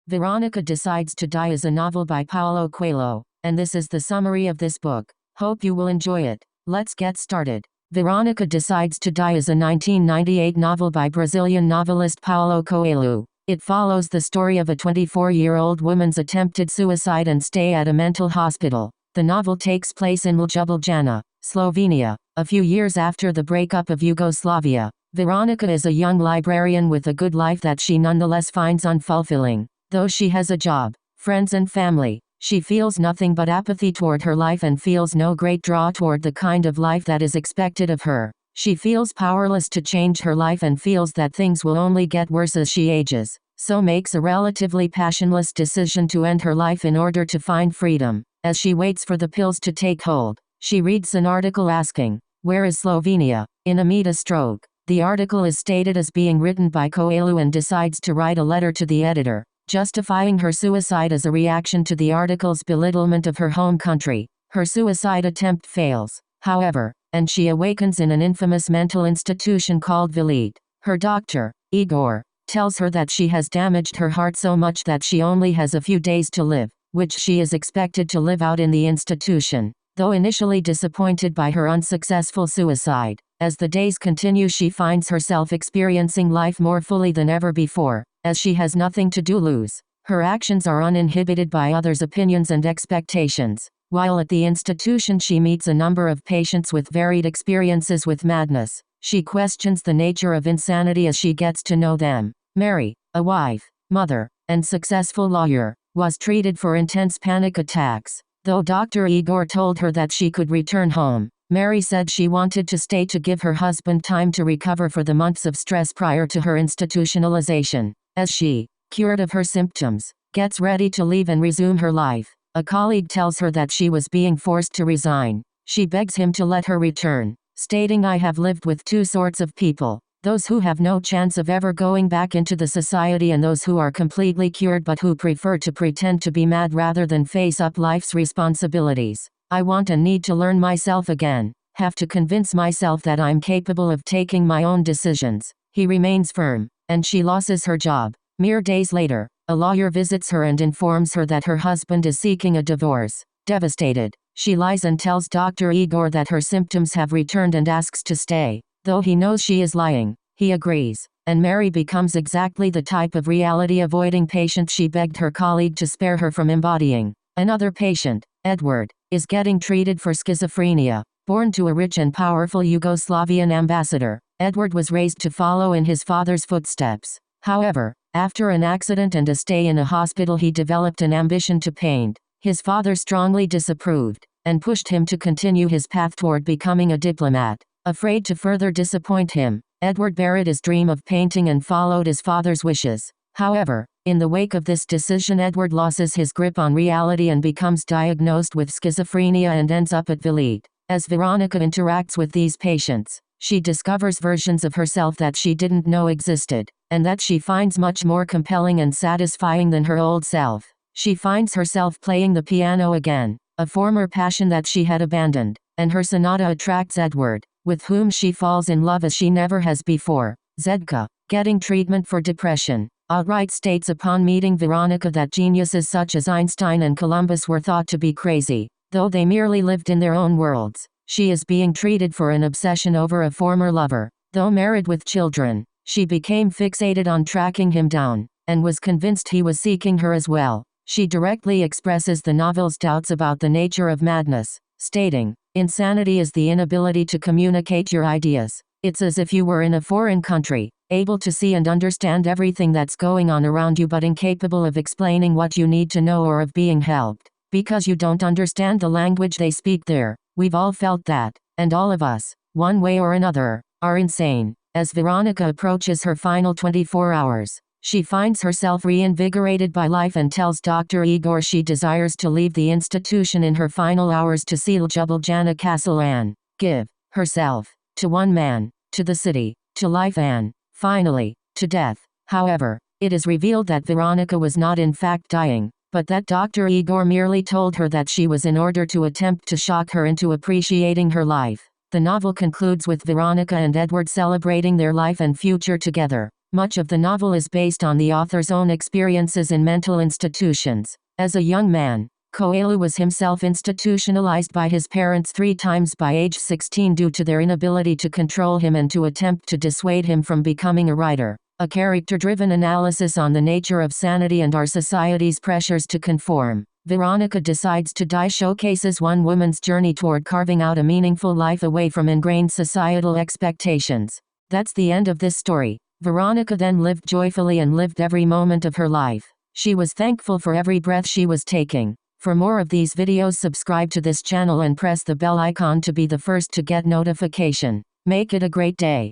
Veronika Decides to Die is a novel by Paulo Coelho, and this is the summary of this book. Hope you will enjoy it. Let's get started. Veronika Decides to Die is a 1998 novel by Brazilian novelist Paulo Coelho. It follows the story of a 24-year-old woman's attempted suicide and stay at a mental hospital. The novel takes place in Ljubljana, Slovenia, a few years after the breakup of Yugoslavia. Veronika is a young librarian with a good life that she nonetheless finds unfulfilling. Though she has a job, friends and family, she feels nothing but apathy toward her life and feels no great draw toward the kind of life that is expected of her. She feels powerless to change her life and feels that things will only get worse as she ages, so makes a relatively passionless decision to end her life in order to find freedom. As she waits for the pills to take hold, she reads an article asking, "Where is Slovenia?" in a meter stroke. The article is stated as being written by Coelho and decides to write a letter to the editor, justifying her suicide as a reaction to the article's belittlement of her home country. Her suicide attempt fails, however, and she awakens in an infamous mental institution called Velit. Her doctor, Igor, tells her that she has damaged her heart so much that she only has a few days to live, which she is expected to live out in the institution. Though initially disappointed by her unsuccessful suicide, as the days continue she finds herself experiencing life more fully than ever before, as she has nothing to lose. Her actions are uninhibited by others' opinions and expectations. While at the institution she meets a number of patients with varied experiences with madness. She questions the nature of insanity as she gets to know them. Mary, a wife, mother, and successful lawyer, was treated for intense panic attacks. Though Dr. Igor told her that she could return home, Mary said she wanted to stay to give her husband time to recover for the months of stress prior to her institutionalization. As she, cured of her symptoms, gets ready to leave and resume her life, a colleague tells her that she was being forced to resign. She begs him to let her return, stating, "I have lived with two sorts of people, those who have no chance of ever going back into the society and those who are completely cured but who prefer to pretend to be mad rather than face up life's responsibilities. I want and need to learn myself again, have to convince myself that I'm capable of taking my own decisions." He remains firm, and she loses her job. Mere days later, a lawyer visits her and informs her that her husband is seeking a divorce. Devastated, she lies and tells Dr. Igor that her symptoms have returned and asks to stay. Though he knows she is lying, he agrees, and Mary becomes exactly the type of reality-avoiding patient she begged her colleague to spare her from embodying. Another patient, Edward, is getting treated for schizophrenia. Born to a rich and powerful Yugoslavian ambassador, Edward was raised to follow in his father's footsteps. However, after an accident and a stay in a hospital he developed an ambition to paint. His father strongly disapproved, and pushed him to continue his path toward becoming a diplomat. Afraid to further disappoint him, Edward buried his dream of painting and followed his father's wishes. However, in the wake of this decision Edward loses his grip on reality and becomes diagnosed with schizophrenia and ends up at Velit. As Veronika interacts with these patients, she discovers versions of herself that she didn't know existed, and that she finds much more compelling and satisfying than her old self. She finds herself playing the piano again, a former passion that she had abandoned, and her sonata attracts Edward, with whom she falls in love as she never has before. Zedka, getting treatment for depression, outright states upon meeting Veronika that geniuses such as Einstein and Columbus were thought to be crazy, though they merely lived in their own worlds. She is being treated for an obsession over a former lover. Though married with children, she became fixated on tracking him down, and was convinced he was seeking her as well. She directly expresses the novel's doubts about the nature of madness, stating, "Insanity is the inability to communicate your ideas. It's as if you were in a foreign country, able to see and understand everything that's going on around you but incapable of explaining what you need to know or of being helped, because you don't understand the language they speak there." We've all felt that, and all of us, one way or another, are insane. As Veronika approaches her final 24 hours, she finds herself reinvigorated by life and tells Dr. Igor she desires to leave the institution in her final hours to see Ljubljana Castle and give herself to one man, to the city, to life and, finally, to death. However, it is revealed that Veronika was not in fact dying, but that Dr. Igor merely told her that she was in order to attempt to shock her into appreciating her life. The novel concludes with Veronika and Edward celebrating their life and future together. Much of the novel is based on the author's own experiences in mental institutions. As a young man, Coelho was himself institutionalized by his parents 3 times by age 16 due to their inability to control him and to attempt to dissuade him from becoming a writer. A character-driven analysis on the nature of sanity and our society's pressures to conform. Veronika Decides to Die showcases one woman's journey toward carving out a meaningful life away from ingrained societal expectations. That's the end of this story. Veronika then lived joyfully and lived every moment of her life. She was thankful for every breath she was taking. For more of these videos, subscribe to this channel and press the bell icon to be the first to get notification. Make it a great day.